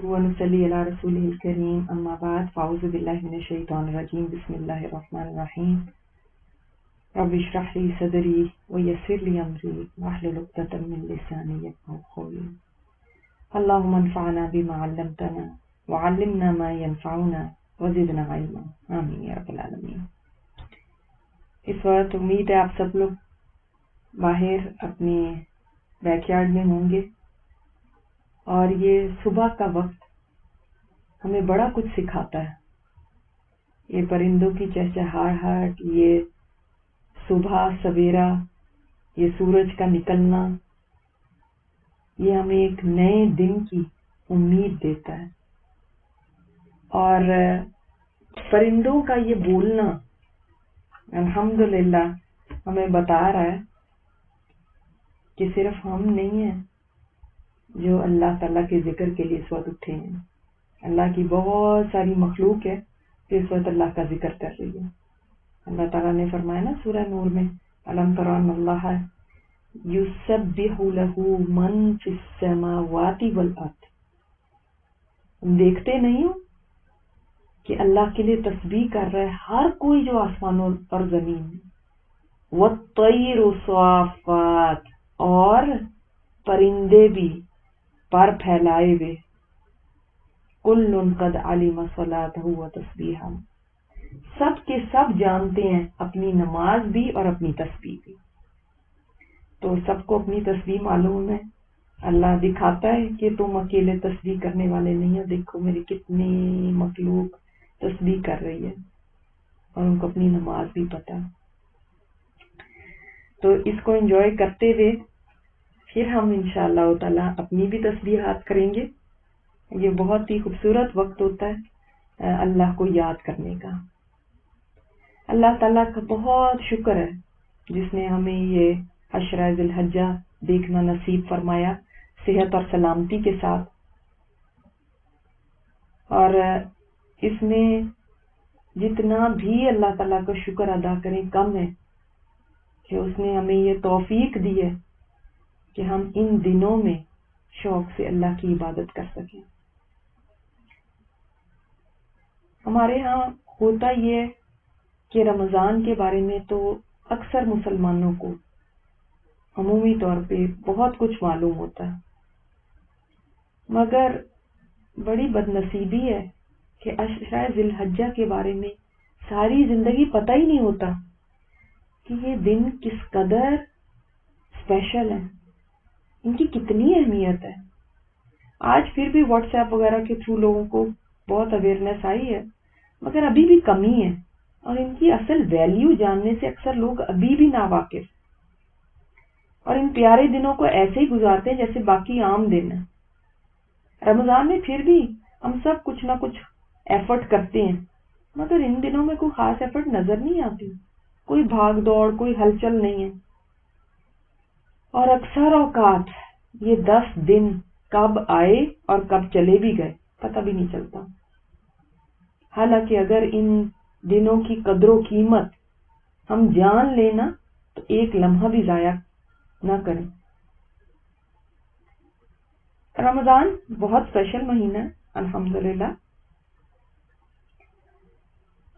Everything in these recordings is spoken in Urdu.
ونصلي على رسوله الكريم أما بعد فأعوذ بالله من الشيطان الرجيم بسم الله الرحمن الرحيم رب اشرح لي صدري ويسر لي أمري واحلل عقدة من لساني يفقهوا قولي اللهم انفعنا بما علمتنا وعلمنا ما ينفعنا وزدنا علما آمين یا رب العالمین۔ اس وقت امید ہے آپ سب لوگ باہر اپنے بیک یارڈ میں ہوں گے، اور یہ صبح کا وقت ہمیں بڑا کچھ سکھاتا ہے۔ یہ پرندوں کی چہچہاہٹ، یہ صبح سویرا، یہ سورج کا نکلنا، یہ ہمیں ایک نئے دن کی امید دیتا ہے۔ اور پرندوں کا یہ بولنا الحمدللہ ہمیں بتا رہا ہے کہ صرف ہم نہیں ہیں جو اللہ تعالیٰ کے ذکر کے لیے اس وقت اٹھے ہیں، اللہ کی بہت ساری مخلوق ہے جو اس وقت اللہ کا ذکر کر رہی ہے۔ اللہ تعالیٰ نے فرمایا نا سورہ نور میں، الم تر ان اللہ یسبح لہ من فی السماوات والارض، تم دیکھتے نہیں ہو کہ اللہ کے لیے تسبیح کر رہا ہے ہر کوئی جو آسمانوں اور زمین میں، والطیر صافات، اور پرندے بھی پر پھیلائے ہوئے، کل قد علم صلاتہ و تسبیحہ، سب کے سب جانتے ہیں اپنی نماز بھی اور اپنی تسبیح بھی۔ تو سب کو اپنی تسبیح معلوم ہے، اللہ دکھاتا ہے کہ تم اکیلے تسبیح کرنے والے نہیں ہو، دیکھو میری کتنی مخلوق تسبیح کر رہی ہے، اور ان کو اپنی نماز بھی پتہ ہے۔ تو اس کو انجوائے کرتے ہوئے پھر ہم انشاءاللہ تعالی اپنی بھی تسبیحات کریں گے۔ یہ بہت ہی خوبصورت وقت ہوتا ہے اللہ کو یاد کرنے کا۔ اللہ تعالیٰ کا بہت شکر ہے جس نے ہمیں یہ عشرہ ذی الحجہ دیکھنا نصیب فرمایا صحت اور سلامتی کے ساتھ، اور اس میں جتنا بھی اللہ تعالیٰ کا شکر ادا کریں کم ہے کہ اس نے ہمیں یہ توفیق دی ہے کہ ہم ان دنوں میں شوق سے اللہ کی عبادت کر سکیں۔ ہمارے ہاں ہوتا یہ کہ رمضان کے بارے میں تو اکثر مسلمانوں کو عمومی طور پہ بہت کچھ معلوم ہوتا ہے، مگر بڑی بد نصیبی ہے کہ عشرہ ذی الحجہ کے بارے میں ساری زندگی پتہ ہی نہیں ہوتا کہ یہ دن کس قدر اسپیشل ہے، ان کی کتنی اہمیت ہے۔ آج پھر بھی واٹس ایپ وغیرہ کے تھرو لوگوں کو بہت اویئرنیس آئی ہے، مگر ابھی بھی کمی ہے، اور ان کی اصل ویلیو جاننے سے اکثر لوگ ابھی بھی ناواقف، اور ان پیارے دنوں کو ایسے ہی گزارتے ہیں جیسے باقی عام دن ہیں۔ رمضان میں پھر بھی ہم سب کچھ نہ کچھ ایفرٹ کرتے ہیں، مگر ان دنوں میں کوئی خاص ایفرٹ نظر نہیں آتی، کوئی بھاگ دوڑ، کوئی ہلچل نہیں ہے، اور اکثر اوقات یہ 10 دن کب آئے اور کب چلے بھی گئے پتہ بھی نہیں چلتا۔ حالانکہ اگر ان دنوں کی قدر و قیمت ہم جان لینا تو ایک لمحہ بھی ضائع نہ کریں۔ رمضان بہت اسپیشل مہینہ ہے الحمدللہ،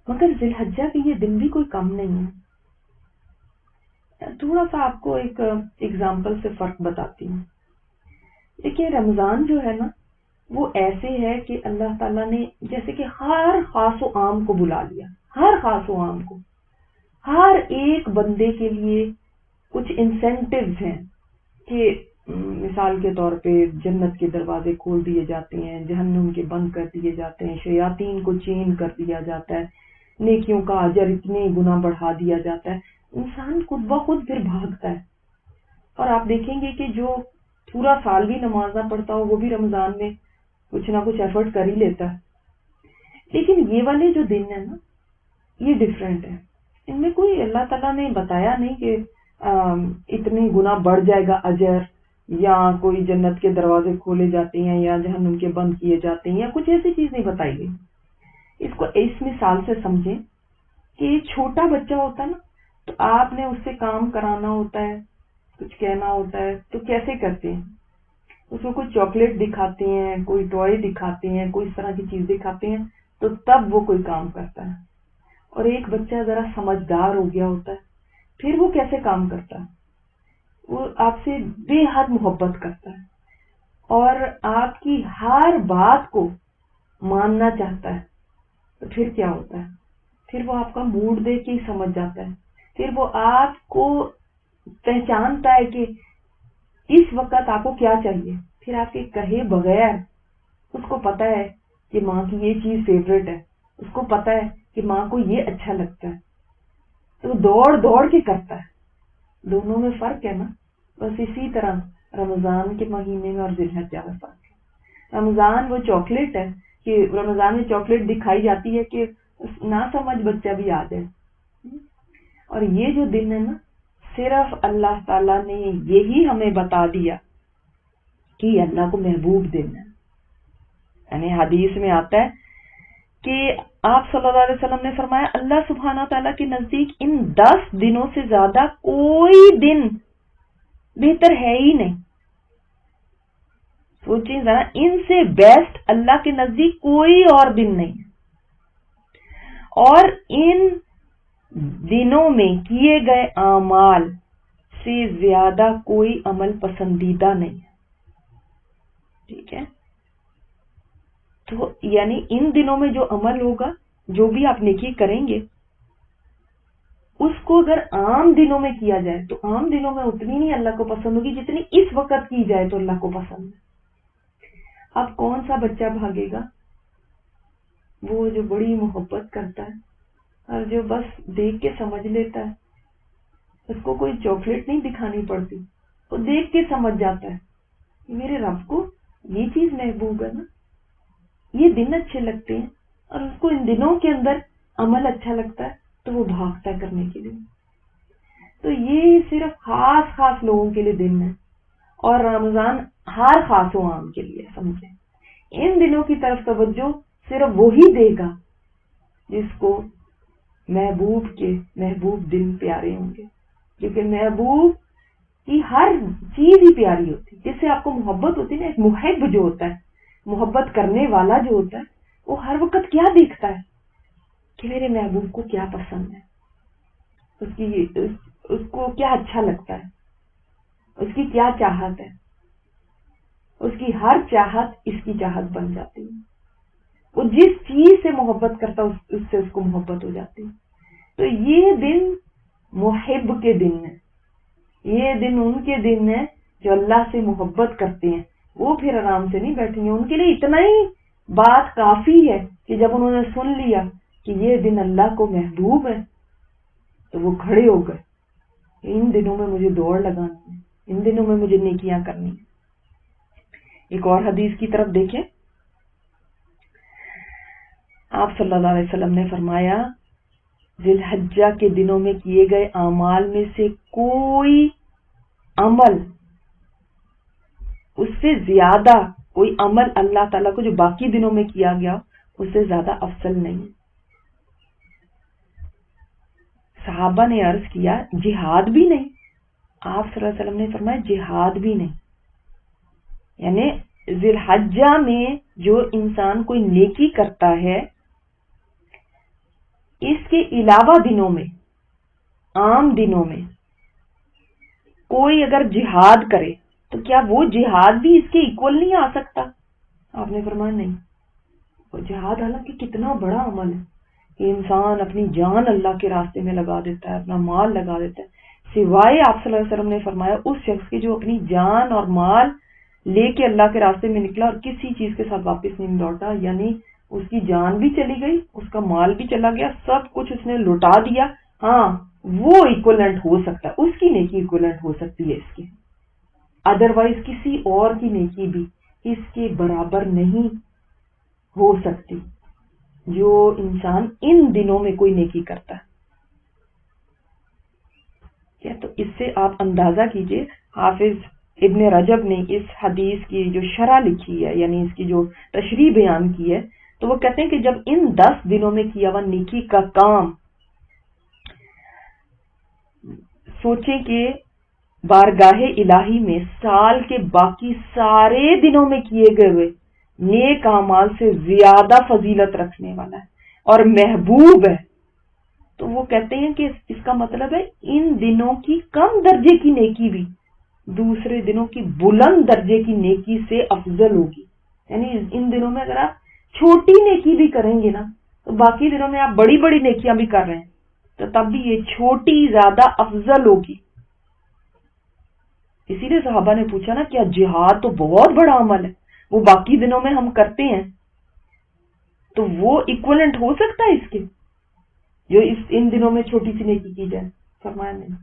مگر ذی الحجہ کے یہ دن بھی کوئی کم نہیں ہے۔ تھوڑا سا آپ کو ایک ایگزامپل سے فرق بتاتی ہوں۔ دیکھیے رمضان جو ہے نا وہ ایسے ہے کہ اللہ تعالیٰ نے جیسے کہ ہر خاص و عام کو بلا لیا، ہر خاص و عام کو، ہر ایک بندے کے لیے کچھ انسینٹیوز ہیں کہ مثال کے طور پہ جنت کے دروازے کھول دیے جاتے ہیں، جہنم کے بند کر دیے جاتے ہیں، شیاطین کو چین کر دیا جاتا ہے، نیکیوں کا اجر اتنے گنا بڑھا دیا جاتا ہے۔ انسان خود بخود پھر بھاگتا ہے، اور آپ دیکھیں گے کہ جو پورا سال بھی نماز نہ پڑھتا ہو وہ بھی رمضان میں کچھ نہ کچھ ایفرٹ کر ہی لیتا ہے۔ لیکن یہ والے جو دن ہیں نا یہ ڈیفرنٹ ہے، ان میں کوئی اللہ تعالیٰ نے بتایا نہیں کہ اتنے گنا بڑھ جائے گا اجر، یا کوئی جنت کے دروازے کھولے جاتے ہیں یا جہنم کے بند کیے جاتے ہیں، یا کچھ ایسی چیز نہیں بتائی گئی۔ اس کو اس مثال سے سمجھیں کہ چھوٹا بچہ ہوتا ہے نا، تو آپ نے اس سے کام کرانا ہوتا ہے، کچھ کہنا ہوتا ہے، تو کیسے کرتے ہیں؟ اس کو کوئی چاکلیٹ دکھاتے ہیں، کوئی ٹوائے دکھاتے ہیں، کوئی اس طرح کی چیز دکھاتے ہیں، تو تب وہ کوئی کام کرتا ہے. اور ایک بچہ ذرا سمجھدار ہو گیا ہوتا ہے، پھر وہ کیسے کام کرتا ہے؟ وہ آپ سے بے حد محبت کرتا ہے اور آپ کی ہر بات کو ماننا چاہتا ہے. تو پھر کیا ہوتا ہے؟ پھر وہ آپ کا موڈ دیکھ کے ہی سمجھ جاتا ہے. پھر وہ آپ کو پہچانتا ہے کہ اس وقت آپ کو کیا چاہیے. پھر آپ کے کہے بغیر اس کو پتا ہے کہ ماں کی یہ چیز فیوریٹ ہے، اس کو پتا ہے کہ ماں کو یہ اچھا لگتا ہے، تو دوڑ دوڑ کے کرتا ہے. دونوں میں فرق ہے نا. بس اسی طرح رمضان کے مہینے میں اور ذی الحجہ میں فرق ہے. رمضان وہ چاکلیٹ ہے کہ رمضان میں چاکلیٹ دکھائی جاتی ہے کہ نہ سمجھ بچہ بھی آ جائے. اور یہ جو دن ہے نا، صرف اللہ تعالیٰ نے یہی ہمیں بتا دیا کہ اللہ کو محبوب دن ہے. یعنی حدیث میں آتا ہے کہ آپ صلی اللہ علیہ وسلم نے فرمایا اللہ سبحانہ تعالیٰ کے نزدیک ان 10 دنوں سے زیادہ کوئی دن بہتر ہے ہی نہیں. سوچیں ذرا، ان سے بیسٹ اللہ کے نزدیک کوئی اور دن نہیں ہے. اور ان دنوں میں کیے گئے اعمال سے زیادہ کوئی عمل پسندیدہ نہیں ہے. ٹھیک ہے؟ تو یعنی ان دنوں میں جو عمل ہوگا، جو بھی آپ نیکی کریں گے، اس کو اگر عام دنوں میں کیا جائے تو عام دنوں میں اتنی نہیں اللہ کو پسند ہوگی جتنی اس وقت کی جائے تو اللہ کو پسند ہے. اب کون سا بچہ بھاگے گا؟ وہ جو بڑی محبت کرتا ہے اور جو بس دیکھ کے سمجھ لیتا ہے. اس کو کوئی چاکلیٹ نہیں دکھانی پڑتی، وہ دیکھ کے سمجھ جاتا ہے میرے رب کو یہ چیز محبوب ہے نا، یہ دن اچھے لگتے ہیں، اور اس کو ان دنوں کے اندر عمل اچھا لگتا ہے تو وہ بھاگتا ہے کرنے کے لیے. تو یہ صرف خاص خاص لوگوں کے لیے دن ہے، اور رمضان ہر خاص و عام کے لیے. سمجھیں، ان دنوں کی طرف توجہ صرف وہی دے گا جس کو محبوب کے محبوب دن پیارے ہوں گے. کیونکہ محبوب کی ہر چیز ہی پیاری ہوتی ہے. جس سے آپ کو محبت ہوتی ہے نا، ایک محب جو ہوتا ہے، محبت کرنے والا جو ہوتا ہے، وہ ہر وقت کیا دیکھتا ہے کہ میرے محبوب کو کیا پسند ہے، اس کو کیا اچھا لگتا ہے، اس کی کیا چاہت ہے. اس کی ہر چاہت اس کی چاہت بن جاتی ہے. وہ جس چیز سے محبت کرتا ہے اس سے اس کو محبت ہو جاتی ہے. تو یہ دن محب کے دن ہے. یہ دن ان کے دن ہے جو اللہ سے محبت کرتے ہیں. وہ پھر آرام سے نہیں بیٹھیں گے. ان کے لیے اتنا ہی بات کافی ہے کہ جب انہوں نے سن لیا کہ یہ دن اللہ کو محبوب ہے تو وہ کھڑے ہو گئے. ان دنوں میں مجھے دوڑ لگانی ہے، ان دنوں میں مجھے نیکیاں کرنی ہیں. ایک اور حدیث کی طرف دیکھیں. آپ صلی اللہ علیہ وسلم نے فرمایا ذی الحجہ کے دنوں میں کیے گئے اعمال میں سے کوئی عمل، اس سے زیادہ کوئی عمل اللہ تعالیٰ کو جو باقی دنوں میں کیا گیا اس سے زیادہ افضل نہیں. صحابہ نے عرض کیا جہاد بھی نہیں؟ آپ صلی اللہ علیہ وسلم نے فرمایا جہاد بھی نہیں. یعنی ذی الحجہ میں جو انسان کوئی نیکی کرتا ہے، اس کے علاوہ دنوں میں، عام دنوں میں کوئی اگر جہاد کرے تو کیا وہ جہاد بھی اس کے ایکول نہیں آ سکتا؟ آپ نے فرمایا نہیں. وہ جہاد حالانکہ کتنا بڑا عمل ہے کہ انسان اپنی جان اللہ کے راستے میں لگا دیتا ہے، اپنا مال لگا دیتا ہے. سوائے آپ صلی اللہ علیہ وسلم نے فرمایا اس شخص کے جو اپنی جان اور مال لے کے اللہ کے راستے میں نکلا اور کسی چیز کے ساتھ واپس نہیں لوٹا. یعنی اس کی جان بھی چلی گئی، اس کا مال بھی چلا گیا، سب کچھ اس نے لوٹا دیا. ہاں وہ ایکولنٹ ہو سکتا ہے، اس کی نیکی ایکولنٹ ہو سکتی ہے اس کی. ادروائز کسی اور کی نیکی بھی اس کے برابر نہیں ہو سکتی جو انسان ان دنوں میں کوئی نیکی کرتا ہے. کیا تو اس سے آپ اندازہ کیجئے. حافظ ابن رجب نے اس حدیث کی جو شرح لکھی ہے، یعنی اس کی جو تشریح بیان کی ہے، تو وہ کہتے ہیں کہ جب ان 10 دنوں میں کیا ہوا نیکی کا کام سوچیں کہ بارگاہ الہی میں سال کے باقی سارے دنوں میں کیے گئے نیک اعمال سے زیادہ فضیلت رکھنے والا ہے اور محبوب ہے. تو وہ کہتے ہیں کہ اس کا مطلب ہے ان دنوں کی کم درجے کی نیکی بھی دوسرے دنوں کی بلند درجے کی نیکی سے افضل ہوگی. یعنی ان دنوں میں اگر آپ چھوٹی نیکی بھی کریں گے نا تو باقی دنوں میں آپ بڑی بڑی نیکیاں بھی کر رہے ہیں تو تب بھی یہ چھوٹی زیادہ افضل ہوگی. اسی لیے صحابہ نے پوچھا نا کیا جہاد تو بہت بڑا عمل ہے, وہ باقی دنوں میں ہم کرتے ہیں تو وہ ایکویلنٹ ہو سکتا ہے اس کے جو ان دنوں میں چھوٹی سی نیکی کی جائے؟ فرمایا نہیں.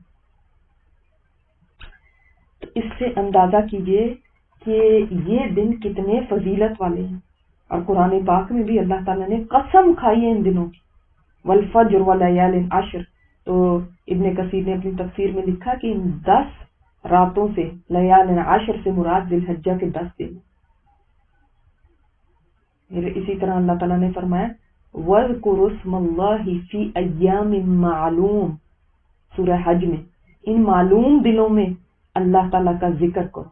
تو اس سے اندازہ کیجئے کہ یہ دن کتنے فضیلت والے ہیں. اور قرآن پاک میں بھی اللہ تعالیٰ نے قسم کھائی ہے ان دنوں کی, والفجر ولیال عشر. تو ابن کثیر نے اپنی تفسیر میں لکھا کہ ان 10 راتوں سے لیال عشر سے مراد ذی الحجہ کے 10 دن. اسی طرح اللہ تعالیٰ نے فرمایا وَاذْكُرُوا اسْمَ اللَّهِ فِي أَيَّامٍ مَّعْلُومٍ, سورہ حج میں ان معلوم دنوں میں اللہ تعالیٰ کا ذکر کرو,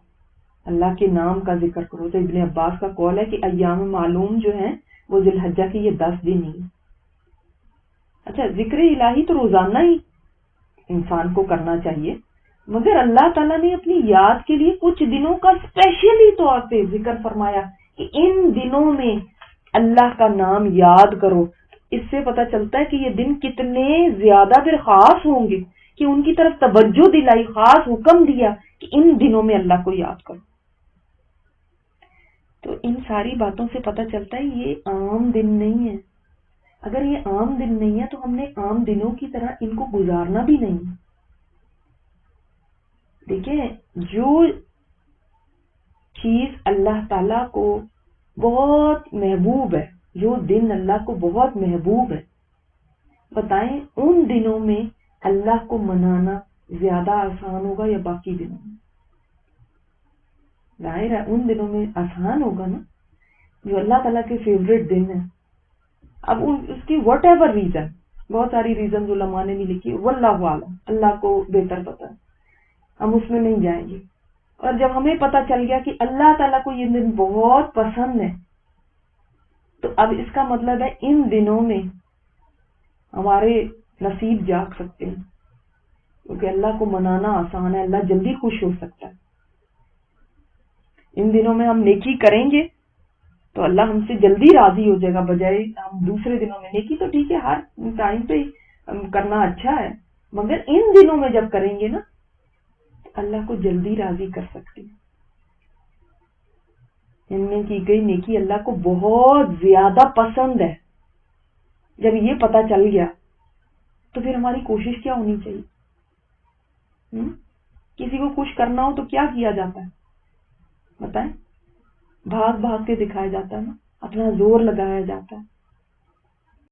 اللہ کے نام کا ذکر کرو. تو ابن عباس کا قول ہے کہ ایام معلوم جو ہیں وہ ذی الحجہ کے یہ 10 دن ہی. اچھا, ذکر الہی تو روزانہ ہی انسان کو کرنا چاہیے, مگر اللہ تعالیٰ نے اپنی یاد کے لیے کچھ دنوں کا اسپیشلی طور پہ ذکر فرمایا کہ ان دنوں میں اللہ کا نام یاد کرو. اس سے پتہ چلتا ہے کہ یہ دن کتنے زیادہ پھر خاص ہوں گے کہ ان کی طرف توجہ دلائی, خاص حکم دیا کہ ان دنوں میں اللہ کو یاد کرو. تو ان ساری باتوں سے پتہ چلتا ہے یہ عام دن نہیں ہے. اگر یہ عام دن نہیں ہے تو ہم نے عام دنوں کی طرح ان کو گزارنا بھی نہیں. دیکھیں, جو چیز اللہ تعالیٰ کو بہت محبوب ہے, جو دن اللہ کو بہت محبوب ہے, بتائیں ان دنوں میں اللہ کو منانا زیادہ آسان ہوگا یا باقی دنوں میں؟ ظاہر ہے ان دنوں میں آسان ہوگا نا, جو اللہ تعالیٰ کے فیوریٹ دن ہیں. اب اس کی واٹ ایور ریزن, بہت ساری ریزن علماء نے بھی لکھی, واللہ عالم, اللہ کو بہتر پتہ, ہم اس میں نہیں جائیں گے. اور جب ہمیں پتہ چل گیا کہ اللہ تعالیٰ کو یہ دن بہت پسند ہے تو اب اس کا مطلب ہے ان دنوں میں ہمارے نصیب جاگ سکتے ہیں, کیونکہ اللہ کو منانا آسان ہے, اللہ جلدی خوش ہو سکتا ہے. ان دنوں میں ہم نیکی کریں گے تو اللہ ہم سے جلدی راضی ہو جائے گا, بجائے ہم دوسرے دنوں میں. نیکی تو ٹھیک ہے ہر ٹائم پہ کرنا اچھا ہے, مگر ان دنوں میں جب کریں گے نا تو اللہ کو جلدی راضی کر سکتے ہیں. ان میں کی گئی نیکی اللہ کو بہت زیادہ پسند ہے. جب یہ پتہ چل گیا تو پھر ہماری کوشش کیا ہونی چاہیے؟ کسی کو خوش کرنا ہو تو کیا کیا جاتا ہے بتائیں؟ بھاگ بھاگ کے دکھایا جاتا ہے نا, اپنا زور لگایا جاتا ہے.